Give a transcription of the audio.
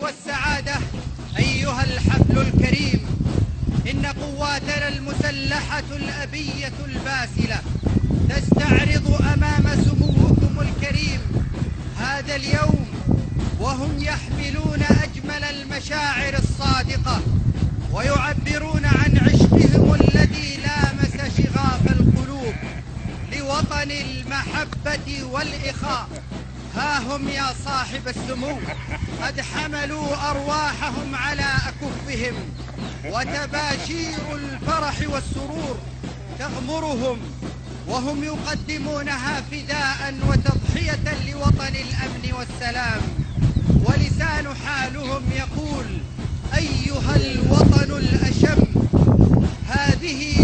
والسعادة أيها الحفل الكريم. إن قواتنا المسلحة الأبية الباسلة تستعرض أمام سموكم الكريم هذا اليوم وهم يحملون أجمل المشاعر الصادقة، ويعبرون عن عشقهم الذي لامس شغاف القلوب لوطن المحبة والإخاء. ها هم يا صاحب السمو قد حملوا أرواحهم على أكفهم، وتباشير الفرح والسرور تغمرهم، وهم يقدمونها فداء وتضحية لوطن الأمن والسلام. ولسان حالهم يقول: أيها الوطن الأشم، هذه